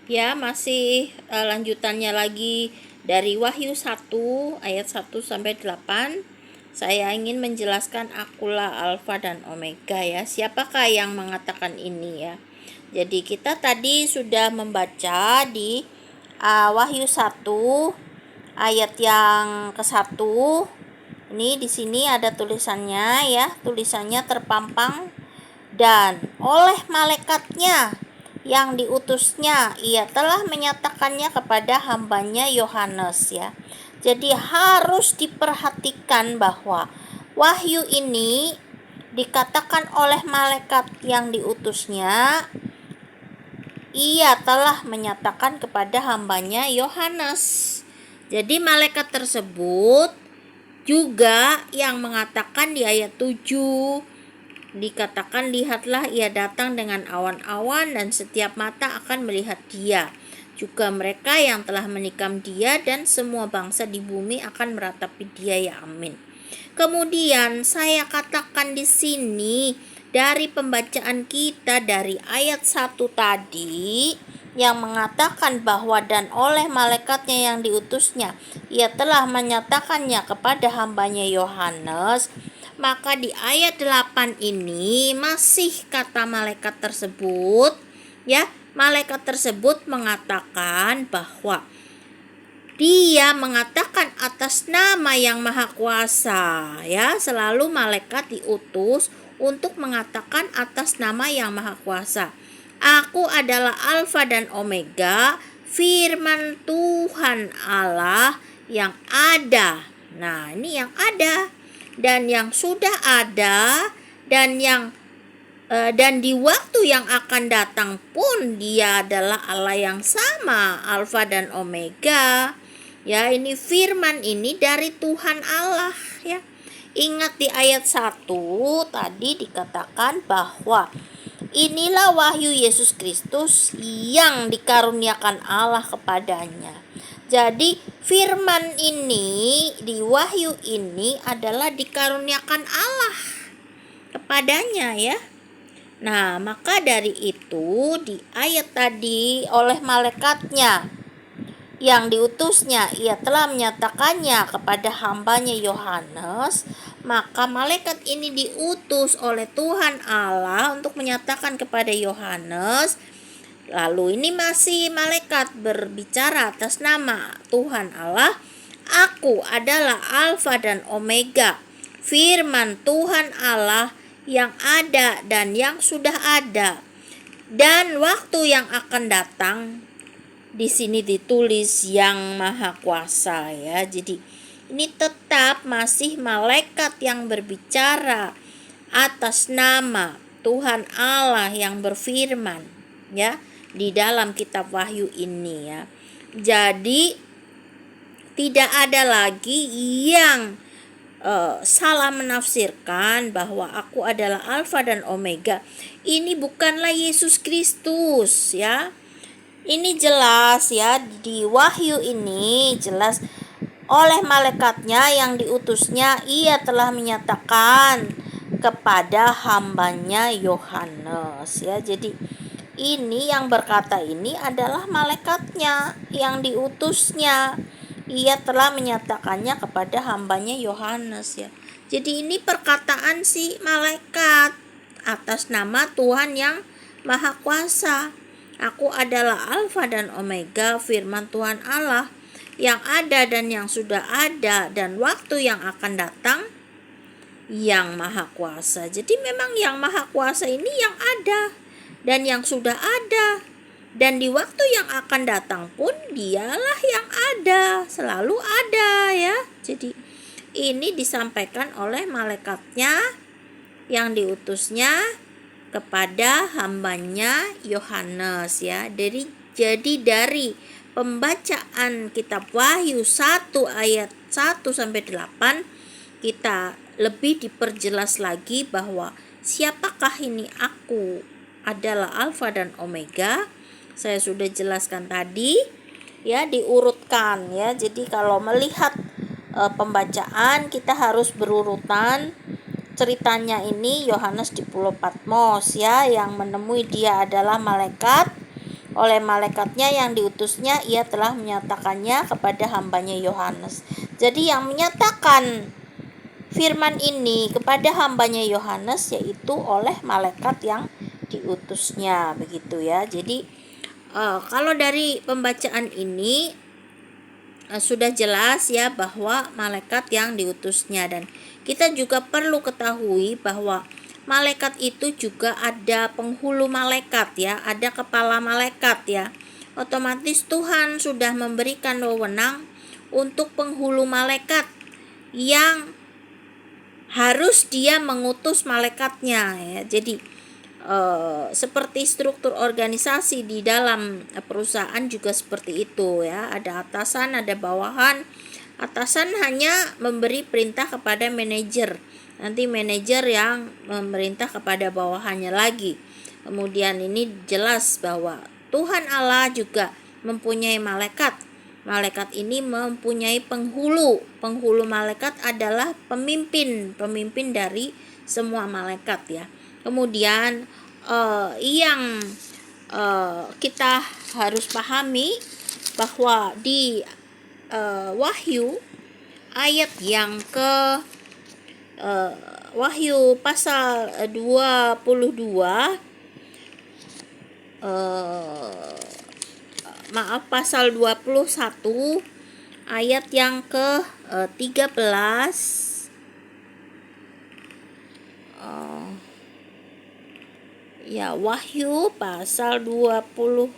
Ya, masih lanjutannya lagi dari Wahyu 1 ayat 1 sampai 8. Saya ingin menjelaskan akulah Alfa dan Omega ya. Siapakah yang mengatakan ini ya? Jadi kita tadi sudah membaca di Wahyu 1 ayat yang ke-1. Ini di sini ada tulisannya ya. Tulisannya terpampang, dan oleh malaikatnya yang diutusnya ia telah menyatakannya kepada hambanya Yohanes ya. Jadi harus diperhatikan bahwa wahyu ini dikatakan oleh malaikat yang diutusnya, ia telah menyatakan kepada hambanya Yohanes. Jadi malaikat tersebut juga yang mengatakan di ayat 7, dikatakan, lihatlah ia datang dengan awan-awan dan setiap mata akan melihat dia. Juga mereka yang telah menikam dia dan semua bangsa di bumi akan meratapi dia, ya amin. Kemudian saya katakan di sini dari pembacaan kita dari ayat 1 tadi yang mengatakan bahwa dan oleh malaikatnya yang diutusnya ia telah menyatakannya kepada hambanya Yohanes. Maka di ayat 8 ini masih kata malaikat tersebut ya. Malaikat tersebut mengatakan bahwa dia mengatakan atas nama yang maha kuasa ya. Selalu malaikat diutus untuk mengatakan atas nama yang maha kuasa. Aku adalah Alfa dan Omega, firman Tuhan Allah yang ada. Nah, ini yang ada dan yang sudah ada dan di waktu yang akan datang pun dia adalah Allah yang sama, Alfa dan Omega. Ya, ini firman ini dari Tuhan Allah ya. Ingat di ayat 1 tadi dikatakan bahwa inilah wahyu Yesus Kristus yang dikaruniakan Allah kepadanya. Jadi firman ini di wahyu ini adalah dikaruniakan Allah kepadanya ya. Nah, maka dari itu di ayat tadi oleh malaikatnya yang diutusnya ia telah menyatakannya kepada hambanya Yohanes. Maka malaikat ini diutus oleh Tuhan Allah untuk menyatakan kepada Yohanes. Lalu ini masih malaikat berbicara atas nama Tuhan Allah. Aku adalah Alfa dan Omega, firman Tuhan Allah yang ada dan yang sudah ada dan waktu yang akan datang. Di sini ditulis yang maha kuasa ya. Jadi ini tetap masih malaikat yang berbicara atas nama Tuhan Allah yang berfirman ya di dalam kitab Wahyu ini ya. Jadi tidak ada lagi yang salah menafsirkan bahwa aku adalah Alfa dan Omega. Ini bukanlah Yesus Kristus ya. Ini jelas ya, di Wahyu ini jelas oleh malaikatnya yang diutusnya ia telah menyatakan kepada hambanya Yohanes ya. Jadi ini yang berkata ini adalah malaikatnya yang diutusnya. Ia telah menyatakannya kepada hambanya Yohanes ya. Jadi ini perkataan si malaikat atas nama Tuhan yang maha kuasa. Aku adalah Alfa dan Omega, firman Tuhan Allah yang ada dan yang sudah ada dan waktu yang akan datang, yang maha kuasa. Jadi memang yang maha kuasa ini yang ada dan yang sudah ada, dan di waktu yang akan datang pun dialah yang ada, selalu ada ya. Jadi ini disampaikan oleh malaikatnya yang diutusnya kepada hambanya Yohanes ya. Jadi dari pembacaan kitab Wahyu 1 ayat 1 sampai 8 kita lebih diperjelas lagi bahwa siapakah ini aku adalah Alfa dan Omega. Saya sudah jelaskan tadi ya, diurutkan ya. Jadi kalau melihat pembacaan kita harus berurutan. Ceritanya ini Yohanes di Pulau Patmos ya, yang menemui dia adalah malaikat oleh malaikatnya yang diutusnya, ia telah menyatakannya kepada hambanya Yohanes. Jadi yang menyatakan firman ini kepada hambanya Yohanes yaitu oleh malaikat yang diutusnya, begitu ya. Jadi kalau dari pembacaan ini sudah jelas ya bahwa malaikat yang diutusnya, dan kita juga perlu ketahui bahwa malaikat itu juga ada penghulu malaikat ya, ada kepala malaikat ya. Otomatis Tuhan sudah memberikan wewenang untuk penghulu malaikat yang harus dia mengutus malaikatnya ya. Jadi seperti struktur organisasi di dalam perusahaan juga seperti itu ya, ada atasan, ada bawahan. Atasan hanya memberi perintah kepada manajer, nanti manajer yang memerintah kepada bawahannya lagi. Kemudian ini jelas bahwa Tuhan Allah juga mempunyai malaikat. Malaikat ini mempunyai penghulu. Penghulu malaikat adalah pemimpin dari semua malaikat ya. Kemudian yang kita harus pahami bahwa di Wahyu ayat yang ke Wahyu pasal 22 pasal 21 ayat yang ke 13 ya, Wahyu pasal 21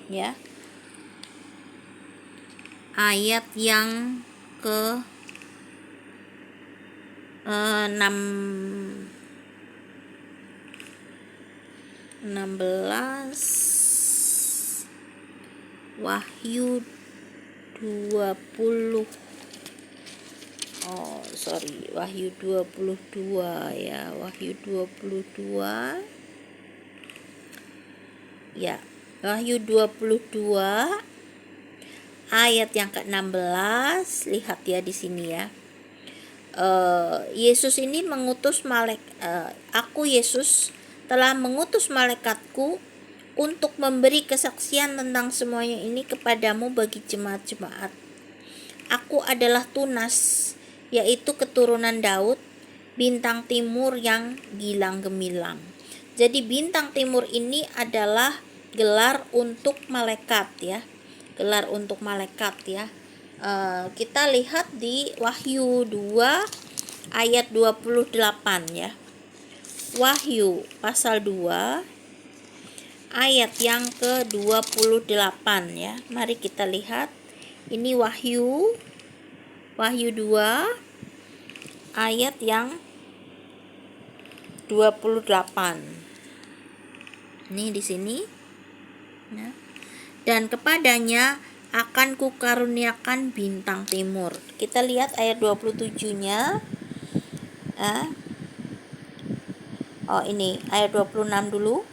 ya, ayat yang ke 16. Wahyu 20 Wahyu 22 ya, Wahyu 22 ya, Wahyu 22 ayat yang ke-16. Lihat ya di sini ya. Yesus ini mengutus aku Yesus telah mengutus malaikatku untuk memberi kesaksian tentang semuanya ini kepadamu bagi jemaat-jemaat. Aku adalah Tunas, yaitu keturunan Daud, bintang timur yang gilang gemilang. Jadi bintang timur ini adalah gelar untuk malaikat ya, gelar untuk malaikat ya. Kita lihat di Wahyu 2 ayat 28 ya. Wahyu pasal 2 ayat yang ke-28 ya. Mari kita lihat. Ini Wahyu 2 ayat yang 28. Ini di sini. Nah, dan kepadanya akan kukaruniakan bintang timur. Kita lihat ayat 27-nya. Ini ayat 26 dulu.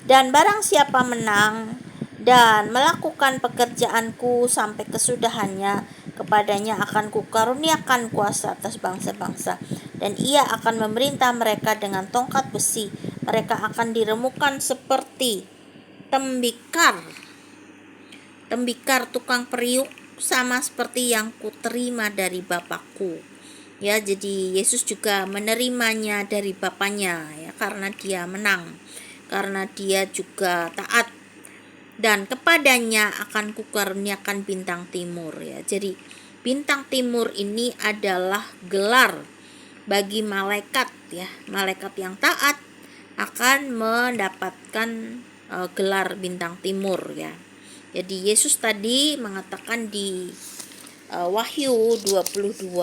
Dan barang siapa menang dan melakukan pekerjaanku sampai kesudahannya, kepadanya akan kukaruniakan kuasa atas bangsa-bangsa, dan ia akan memerintah mereka dengan tongkat besi. Mereka akan diremukkan seperti tembikar tukang periuk, sama seperti yang kuterima dari Bapakku. Ya, jadi Yesus juga menerimanya dari Bapaknya ya, karena dia menang, karena dia juga taat. Dan kepadanya akan kukaruniakan bintang timur ya. Jadi bintang timur ini adalah gelar bagi malaikat ya. Malaikat yang taat akan mendapatkan gelar bintang timur ya. Jadi Yesus tadi mengatakan di Wahyu 22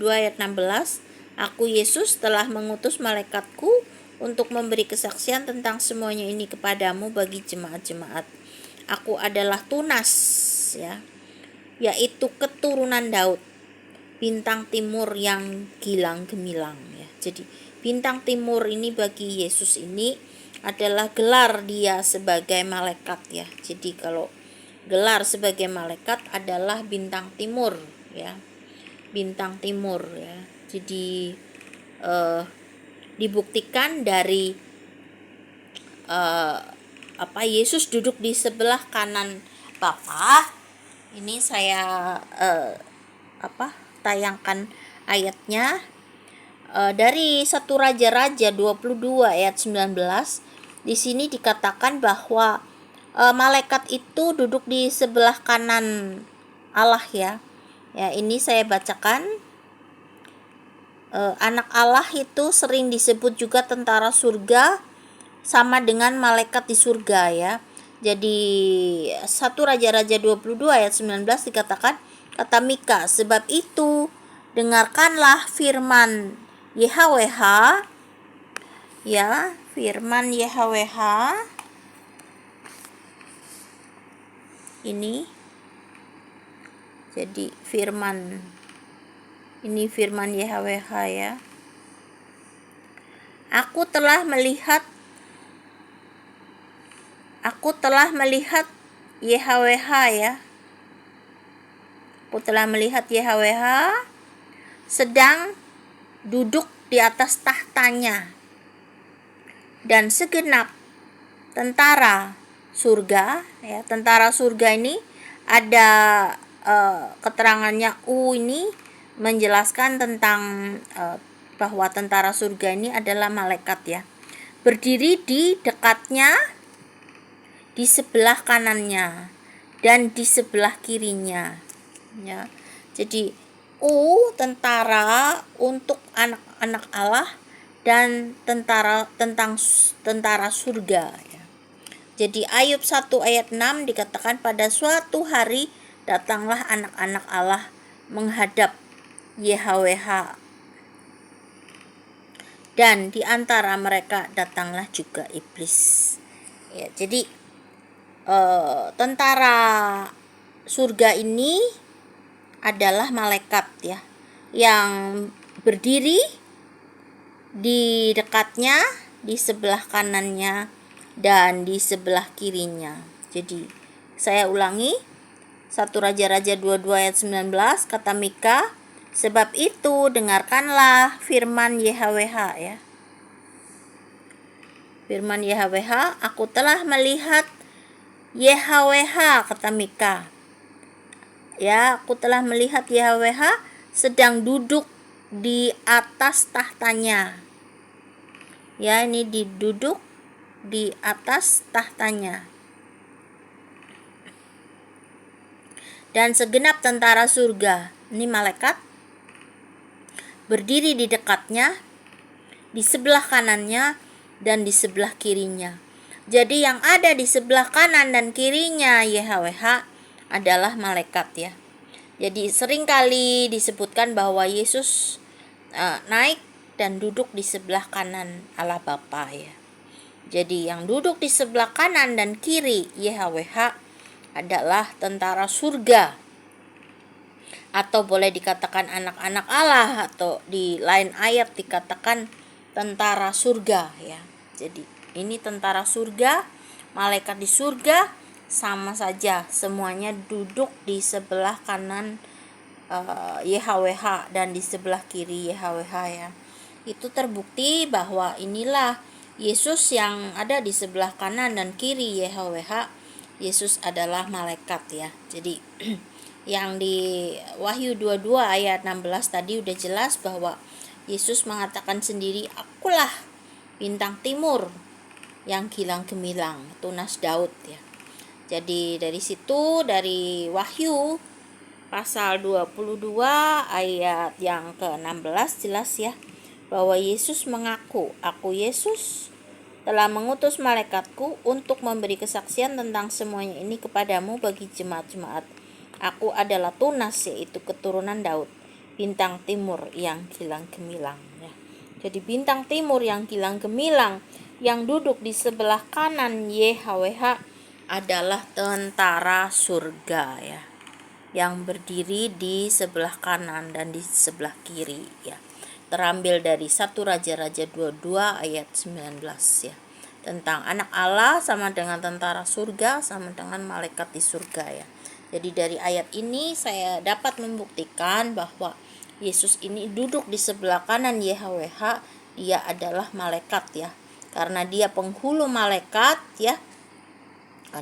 ayat 16, aku Yesus telah mengutus malaikatku untuk memberi kesaksian tentang semuanya ini kepadamu bagi jemaat-jemaat. Aku adalah Tunas ya, yaitu keturunan Daud, bintang timur yang gilang gemilang ya. Jadi bintang timur ini bagi Yesus ini adalah gelar dia sebagai malaikat ya. Jadi kalau gelar sebagai malaikat adalah bintang timur ya, bintang timur ya. Jadi dibuktikan dari Yesus duduk di sebelah kanan Bapa. Ini saya tayangkan ayatnya dari 1 Raja-Raja 22 ayat 19. Di sini dikatakan bahwa malaikat itu duduk di sebelah kanan Allah ya. Ya, ini saya bacakan. Anak Allah itu sering disebut juga tentara surga, sama dengan malaikat di surga ya. Jadi 1 Raja-Raja 22 ayat 19 dikatakan, kata Mika, sebab itu dengarkanlah firman YHWH ya, firman YHWH ini. Jadi firman YHWH ya. Aku telah melihat YHWH ya. Aku telah melihat YHWH sedang duduk di atas tahtanya, dan segenap tentara surga ya. Tentara surga ini ada keterangannya ini menjelaskan tentang bahwa tentara surga ini adalah malaikat ya. Berdiri di dekatnya, di sebelah kanannya, dan di sebelah kirinya ya. Jadi tentara untuk anak-anak Allah, dan tentara surga ya. Jadi Ayub 1 ayat 6 dikatakan, pada suatu hari datanglah anak-anak Allah menghadap YHWH, dan di antara mereka datanglah juga iblis ya. Jadi tentara surga ini adalah malaikat ya, yang berdiri di dekatnya, di sebelah kanannya, dan di sebelah kirinya. Jadi saya ulangi, 1 Raja-Raja 22 ayat 19, kata Mika, sebab itu dengarkanlah firman YHWH ya. Firman YHWH, aku telah melihat YHWH, kata Mika. Ya, aku telah melihat YHWH sedang duduk di atas tahtanya. Ya, ini duduk di atas tahtanya. Dan segenap tentara surga, ini malaikat, berdiri di dekatnya, di sebelah kanannya, dan di sebelah kirinya. Jadi yang ada di sebelah kanan dan kirinya YHWH adalah malaikat ya. Jadi seringkali disebutkan bahwa Yesus naik dan duduk di sebelah kanan Allah Bapa ya. Jadi yang duduk di sebelah kanan dan kiri YHWH adalah tentara surga, atau boleh dikatakan anak-anak Allah, atau di lain ayat dikatakan tentara surga ya. Jadi ini tentara surga, malaikat di surga, sama saja semuanya duduk di sebelah kanan YHWH dan di sebelah kiri YHWH ya. Itu terbukti bahwa inilah Yesus yang ada di sebelah kanan dan kiri YHWH. Yesus adalah malaikat ya. Jadi yang di Wahyu 22 ayat 16 tadi udah jelas bahwa Yesus mengatakan sendiri, akulah bintang timur yang gilang gemilang, tunas Daud ya. Jadi dari situ, dari Wahyu pasal 22 ayat yang ke-16 jelas ya, bahwa Yesus mengaku, aku Yesus telah mengutus malaikatku untuk memberi kesaksian tentang semuanya ini kepadamu bagi jemaat-jemaat. Aku adalah tunas, yaitu keturunan Daud, bintang timur yang gilang gemilang ya. Jadi bintang timur yang gilang gemilang yang duduk di sebelah kanan YHWH adalah tentara surga ya, yang berdiri di sebelah kanan dan di sebelah kiri ya. Terambil dari 1 Raja-Raja 22 ayat 19 ya. Tentang anak Allah sama dengan tentara surga, sama dengan malaikat di surga ya. Jadi dari ayat ini saya dapat membuktikan bahwa Yesus ini duduk di sebelah kanan YHWH dia adalah malaikat ya. Karena dia penghulu malaikat ya,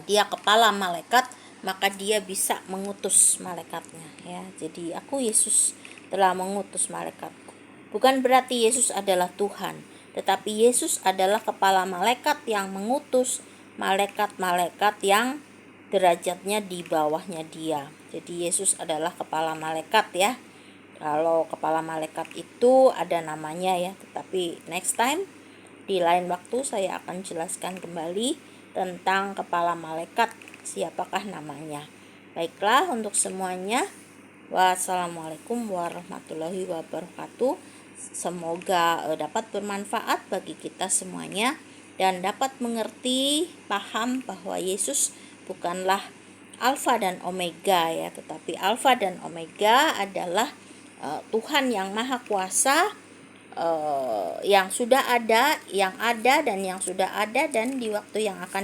dia kepala malaikat, maka dia bisa mengutus malaikatnya ya. Jadi aku Yesus telah mengutus malaikatku. Bukan berarti Yesus adalah Tuhan, tetapi Yesus adalah kepala malaikat yang mengutus malaikat-malaikat yang derajatnya di bawahnya dia. Jadi Yesus adalah kepala malaikat ya. Kalau kepala malaikat itu ada namanya ya, tetapi next time di lain waktu saya akan jelaskan kembali tentang kepala malaikat, siapakah namanya. Baiklah, untuk semuanya, wassalamualaikum warahmatullahi wabarakatuh. Semoga dapat bermanfaat bagi kita semuanya dan dapat mengerti, paham bahwa Yesus bukanlah Alfa dan Omega ya, tetapi Alfa dan Omega adalah Tuhan yang Maha Kuasa, yang sudah ada, yang ada, dan yang sudah ada, dan di waktu yang akan